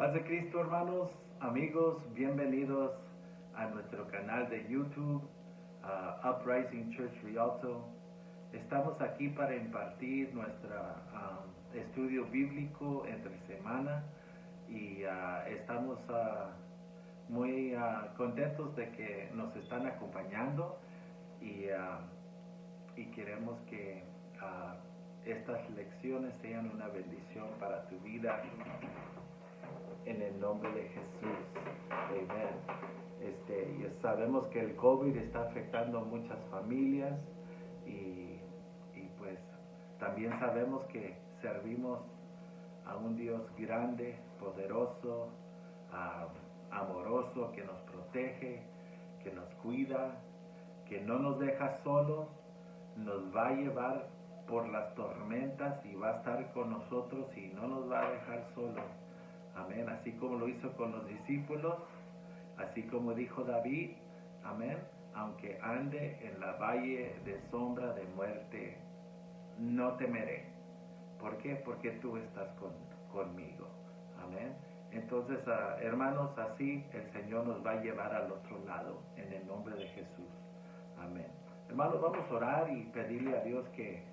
Paz de Cristo, hermanos, amigos, bienvenidos a nuestro canal de YouTube, Uprising Church Rialto. Estamos aquí para impartir nuestro estudio bíblico entre semana y estamos muy contentos de que nos están acompañando y queremos que estas lecciones sean una bendición para tu vida. En el nombre de Jesús. Amén. Sabemos que el COVID está afectando a muchas familias y pues también sabemos que servimos a un Dios grande, poderoso, amoroso, que nos protege, que nos cuida, que no nos deja solos, nos va a llevar por las tormentas y va a estar con nosotros y no nos va a dejar solos. Amén, así como lo hizo con los discípulos, así como dijo David, amén, aunque ande en la valle de sombra de muerte, no temeré. ¿Por qué? Porque tú estás conmigo, amén. Entonces, hermanos, así el Señor nos va a llevar al otro lado, en el nombre de Jesús, amén. Hermanos, vamos a orar y pedirle a Dios que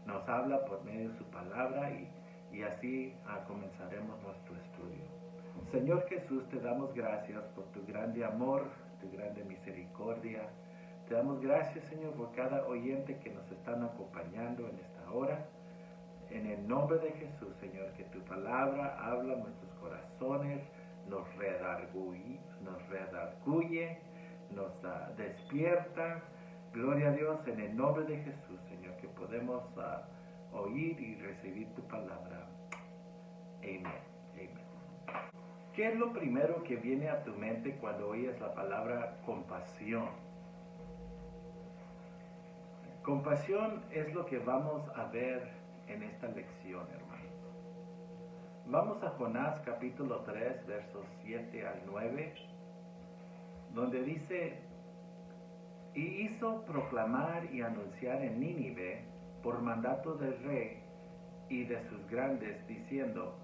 nos habla por medio de su palabra y así comenzaremos nuestro estudio. Señor Jesús, te damos gracias por tu grande amor, tu grande misericordia. Te damos gracias, Señor, por cada oyente que nos están acompañando en esta hora. En el nombre de Jesús, Señor, que tu palabra habla a nuestros corazones, nos redarguye, nos despierta. Gloria a Dios, en el nombre de Jesús, Señor, que podemos oír y recibir tu palabra. Amén. Amén. ¿Qué es lo primero que viene a tu mente cuando oyes la palabra compasión? Compasión es lo que vamos a ver en esta lección, hermano. Vamos a Jonás capítulo 3, versos 7 al 9, donde dice: y hizo proclamar y anunciar en Nínive por mandato del rey y de sus grandes, diciendo: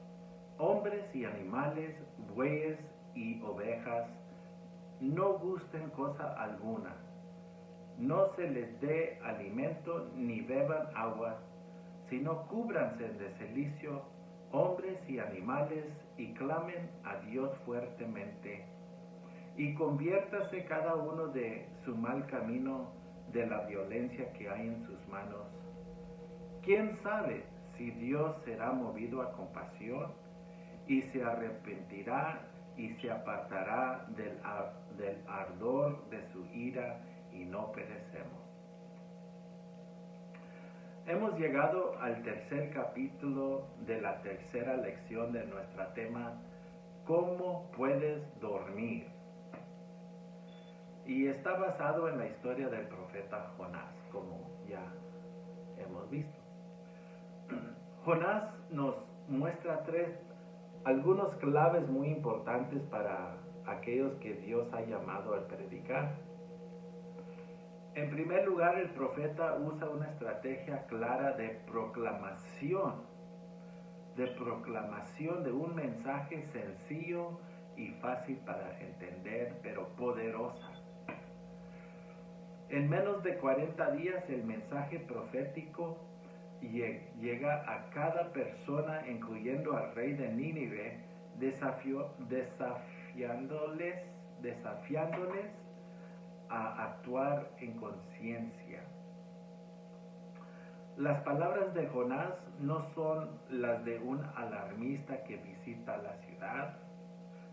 hombres y animales, bueyes y ovejas, no gusten cosa alguna, no se les dé alimento ni beban agua, sino cúbranse de cilicio, hombres y animales, y clamen a Dios fuertemente, y conviértase cada uno de su mal camino, de la violencia que hay en sus manos. ¿Quién sabe si Dios será movido a compasión y se arrepentirá y se apartará del ardor de su ira y no perecemos? Hemos llegado al tercer capítulo de la tercera lección de nuestro tema, ¿cómo puedes dormir? Y está basado en la historia del profeta Jonás, como ya hemos visto. Jonás nos muestra algunos claves muy importantes para aquellos que Dios ha llamado a predicar. En primer lugar, el profeta usa una estrategia clara de proclamación de un mensaje sencillo y fácil para entender, pero poderosa. En menos de 40 días el mensaje profético llega a cada persona, incluyendo al rey de Nínive, desafiándoles a actuar en conciencia. Las palabras de Jonás no son las de un alarmista que visita la ciudad,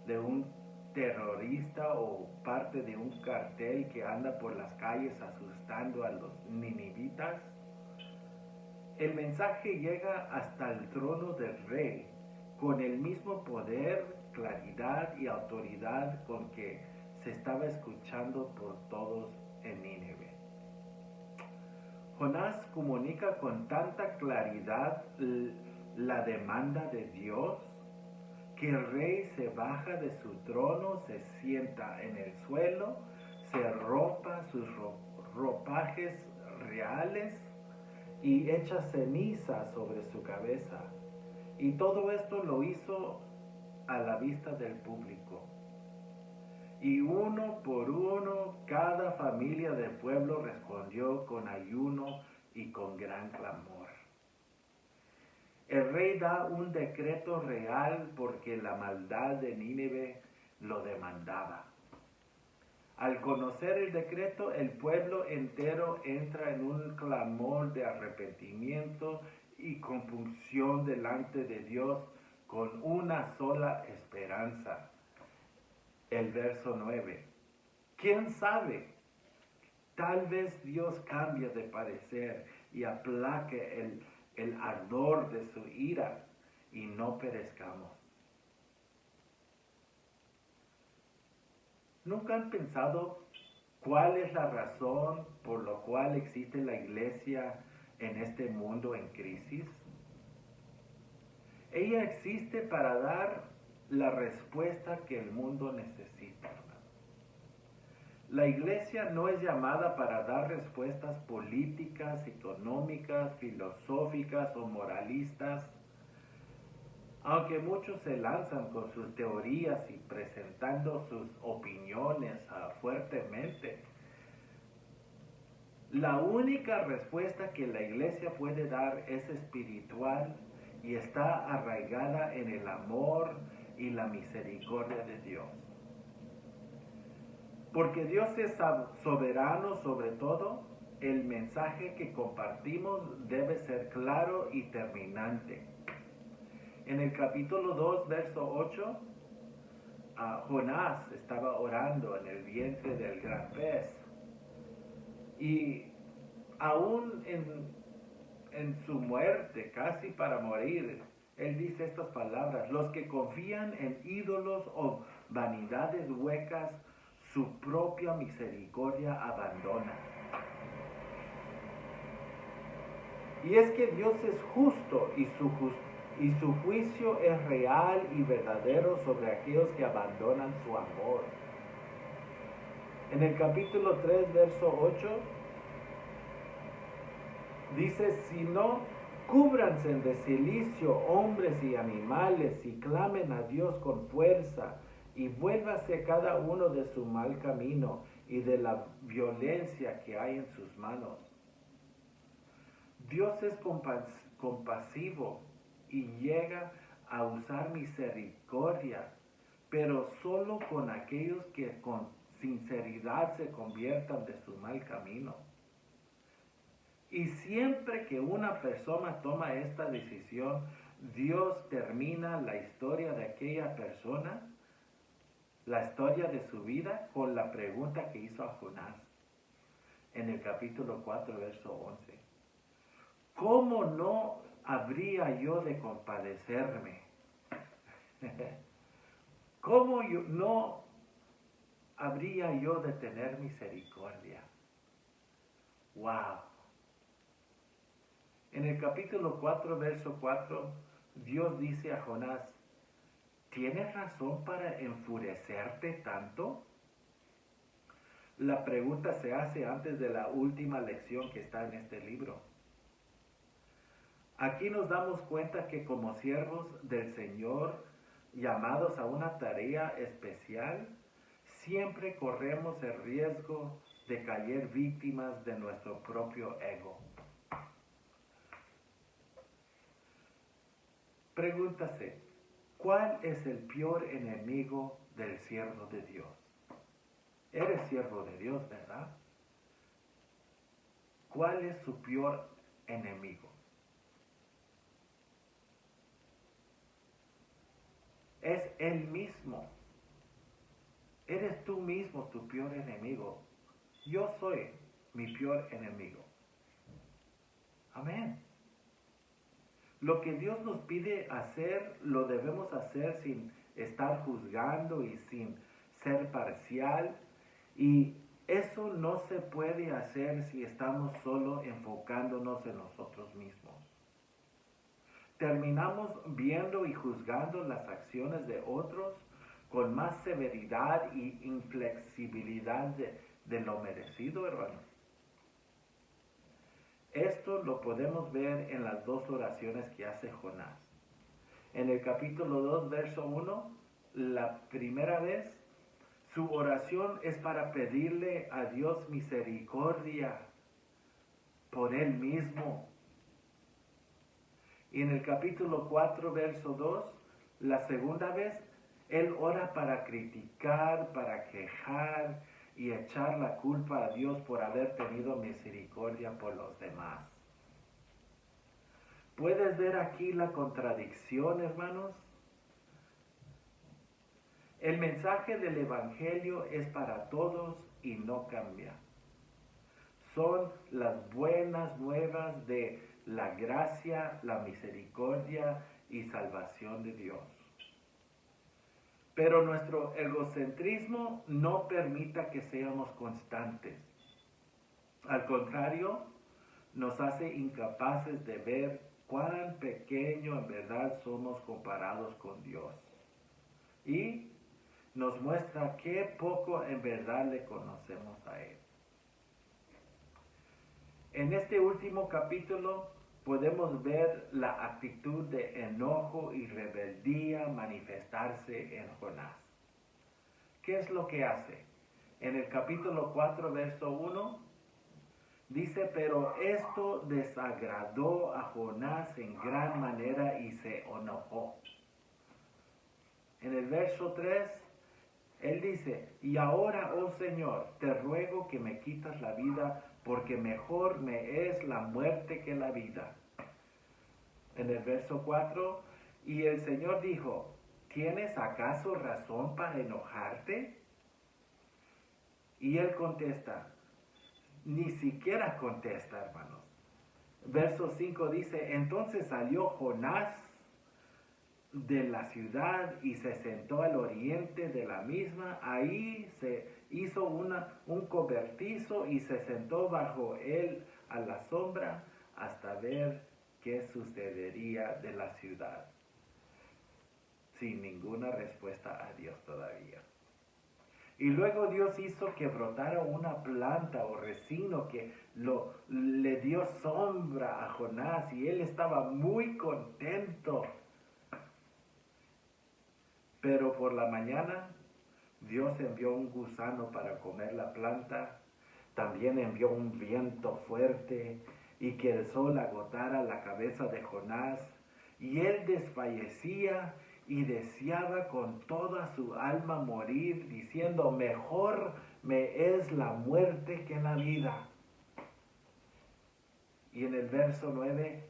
de un terrorista o parte de un cartel que anda por las calles asustando a los ninivitas. El mensaje llega hasta el trono del rey con el mismo poder, claridad y autoridad con que se estaba escuchando por todos en Nínive. Jonás comunica con tanta claridad la demanda de Dios que el rey se baja de su trono, se sienta en el suelo, se ropa sus ropajes reales y echa ceniza sobre su cabeza. Y todo esto lo hizo a la vista del público. Y uno por uno, cada familia del pueblo respondió con ayuno y con gran clamor. El rey da un decreto real porque la maldad de Nínive lo demandaba. Al conocer el decreto, el pueblo entero entra en un clamor de arrepentimiento y compunción delante de Dios con una sola esperanza. El verso 9. ¿Quién sabe? Tal vez Dios cambie de parecer y aplaque el ardor de su ira y no perezcamos. ¿Nunca han pensado cuál es la razón por la cual existe la iglesia en este mundo en crisis? Ella existe para dar la respuesta que el mundo necesita. La iglesia no es llamada para dar respuestas políticas, económicas, filosóficas o moralistas. Aunque muchos se lanzan con sus teorías y presentando sus opiniones fuertemente, la única respuesta que la iglesia puede dar es espiritual y está arraigada en el amor y la misericordia de Dios. Porque Dios es soberano sobre todo, el mensaje que compartimos debe ser claro y terminante. En el capítulo 2, verso 8, Jonás estaba orando en el vientre del gran pez. Y aún en su muerte, casi para morir, él dice estas palabras: los que confían en ídolos o vanidades huecas, su propia misericordia abandonan. Y es que Dios es justo y su juicio es real y verdadero sobre aquellos que abandonan su amor. En el capítulo 3, verso 8, dice: si no, cúbranse de cilicio hombres y animales y clamen a Dios con fuerza, y vuélvase cada uno de su mal camino y de la violencia que hay en sus manos. Dios es compasivo y llega a usar misericordia, pero solo con aquellos que con sinceridad se conviertan de su mal camino. Y siempre que una persona toma esta decisión, Dios termina la historia de aquella persona, la historia de su vida, con la pregunta que hizo a Jonás en el capítulo 4, verso 11. ¿Cómo no habría yo de compadecerme? ¿Cómo no habría yo de tener misericordia? ¡Wow! En el capítulo 4, verso 4, Dios dice a Jonás: ¿tienes razón para enfurecerte tanto? La pregunta se hace antes de la última lección que está en este libro. Aquí nos damos cuenta que como siervos del Señor, llamados a una tarea especial, siempre corremos el riesgo de caer víctimas de nuestro propio ego. Pregúntase, ¿cuál es el peor enemigo del siervo de Dios? Eres siervo de Dios, ¿verdad? ¿Cuál es su peor enemigo? Es él mismo. Eres tú mismo tu peor enemigo. Yo soy mi peor enemigo. Amén. Lo que Dios nos pide hacer, lo debemos hacer sin estar juzgando y sin ser parcial. Y eso no se puede hacer si estamos solo enfocándonos en nosotros mismos. Terminamos viendo y juzgando las acciones de otros con más severidad y inflexibilidad de lo merecido, hermanos. Esto lo podemos ver en las dos oraciones que hace Jonás. En el capítulo 2, verso 1, la primera vez, su oración es para pedirle a Dios misericordia por él mismo. Y en el capítulo 4, verso 2, la segunda vez, él ora para criticar, para quejar y echar la culpa a Dios por haber tenido misericordia por los demás. ¿Puedes ver aquí la contradicción, hermanos? El mensaje del Evangelio es para todos y no cambia. Son las buenas nuevas de la gracia, la misericordia y salvación de Dios. Pero nuestro egocentrismo no permita que seamos constantes. Al contrario, nos hace incapaces de ver cuán pequeño en verdad somos comparados con Dios. Y nos muestra qué poco en verdad le conocemos a Él. En este último capítulo podemos ver la actitud de enojo y rebeldía manifestarse en Jonás. ¿Qué es lo que hace? En el capítulo 4, verso 1, dice, pero esto desagradó a Jonás en gran manera y se enojó. En el verso 3, él dice, y ahora, oh Señor, te ruego que me quitas la vida, porque mejor me es la muerte que la vida. En el verso 4, y el Señor dijo, ¿tienes acaso razón para enojarte? Y él contesta, ni siquiera contesta, hermanos. Verso 5 dice, entonces salió Jonás de la ciudad y se sentó al oriente de la misma. Ahí se hizo un cobertizo y se sentó bajo él a la sombra hasta ver qué sucedería de la ciudad. Sin ninguna respuesta a Dios todavía. Y luego Dios hizo que brotara una planta o resino que le dio sombra a Jonás y él estaba muy contento. Pero por la mañana Dios envió un gusano para comer la planta, también envió un viento fuerte y que el sol agotara la cabeza de Jonás, y él desfallecía y deseaba con toda su alma morir, diciendo, mejor me es la muerte que la vida. Y en el verso 9,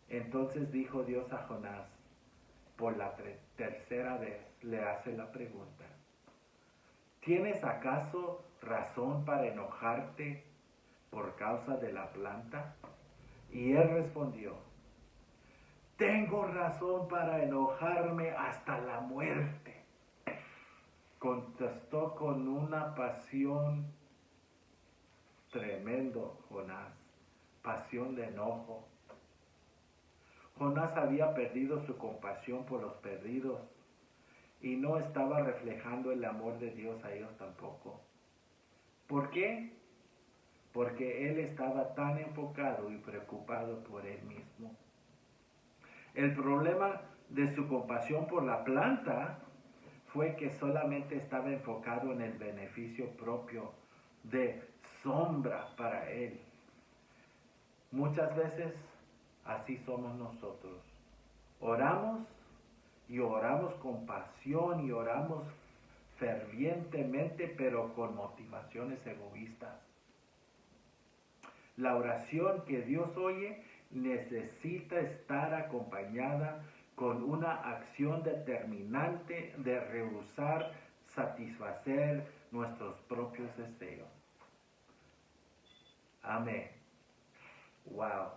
entonces dijo Dios a Jonás, por la tercera vez le hace la pregunta, ¿tienes acaso razón para enojarte por causa de la planta? Y él respondió, tengo razón para enojarme hasta la muerte. Contestó con una pasión tremendo Jonás, pasión de enojo. Jonás había perdido su compasión por los perdidos y no estaba reflejando el amor de Dios a ellos tampoco. ¿Por qué? Porque él estaba tan enfocado y preocupado por él mismo. El problema de su compasión por la planta fue que solamente estaba enfocado en el beneficio propio de sombra para él. Muchas veces así somos nosotros. Oramos y oramos con pasión y oramos fervientemente, pero con motivaciones egoístas. La oración que Dios oye necesita estar acompañada con una acción determinante de rehusar satisfacer nuestros propios deseos. Amén. Wow.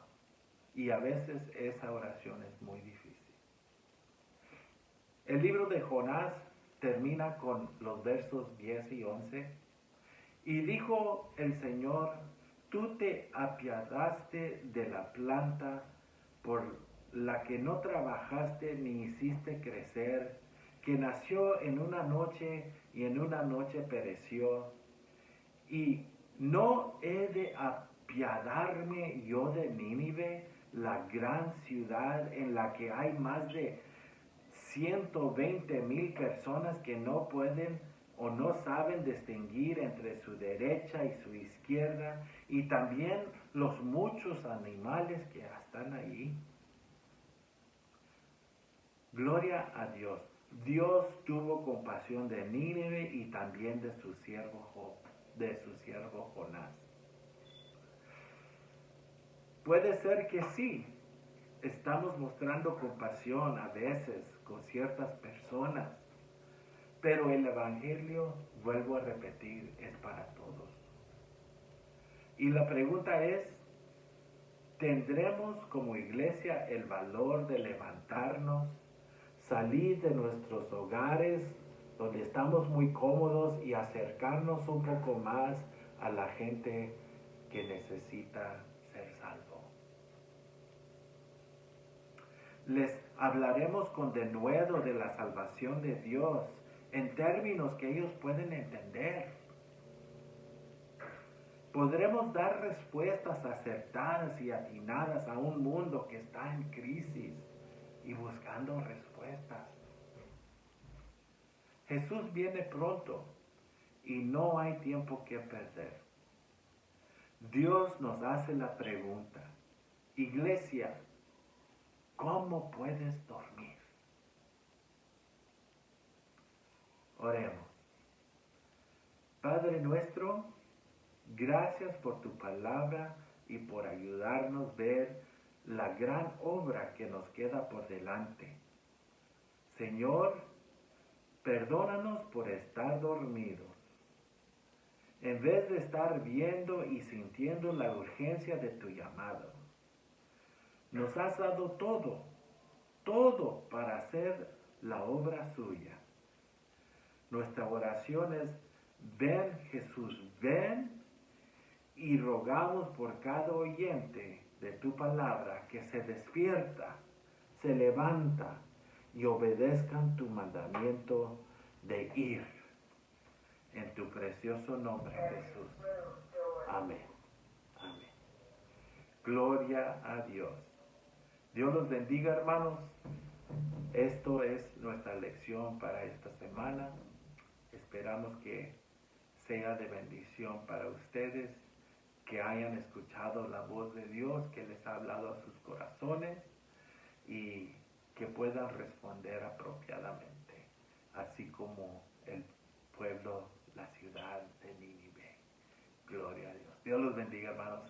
Y a veces esa oración es muy difícil. El libro de Jonás termina con los versos 10 y 11. Y dijo el Señor, tú te apiadaste de la planta por la que no trabajaste ni hiciste crecer, que nació en una noche y en una noche pereció. Y no he de apiadarme yo de Nínive, la gran ciudad en la que hay más de 120,000 personas que no pueden o no saben distinguir entre su derecha y su izquierda, y también los muchos animales que están allí. Gloria a Dios. Dios tuvo compasión de Nínive y también de su siervo Jonás. Puede ser que sí, estamos mostrando compasión a veces con ciertas personas, pero el Evangelio, vuelvo a repetir, es para todos. Y la pregunta es, ¿tendremos como iglesia el valor de levantarnos, salir de nuestros hogares donde estamos muy cómodos y acercarnos un poco más a la gente que necesita ser salvo? Les hablaremos con denuedo de la salvación de Dios en términos que ellos pueden entender. Podremos dar respuestas acertadas y atinadas a un mundo que está en crisis y buscando respuestas. Jesús viene pronto y no hay tiempo que perder. Dios nos hace la pregunta: iglesia, ¿cómo puedes dormir? Oremos. Padre nuestro, gracias por tu palabra y por ayudarnos a ver la gran obra que nos queda por delante. Señor, perdónanos por estar dormidos. En vez de estar viendo y sintiendo la urgencia de tu llamado, nos has dado todo para hacer la obra suya. Nuestra oración es: ven Jesús, ven, y rogamos por cada oyente de tu palabra que se despierta, se levanta y obedezcan tu mandamiento de ir. En tu precioso nombre, Jesús. Amén. Amén. Gloria a Dios. Dios los bendiga, hermanos. Esto es nuestra lección para esta semana. Esperamos que sea de bendición para ustedes, que hayan escuchado la voz de Dios, que les ha hablado a sus corazones y que puedan responder apropiadamente, así como el pueblo, la ciudad de Nínive. Gloria a Dios. Dios los bendiga, hermanos.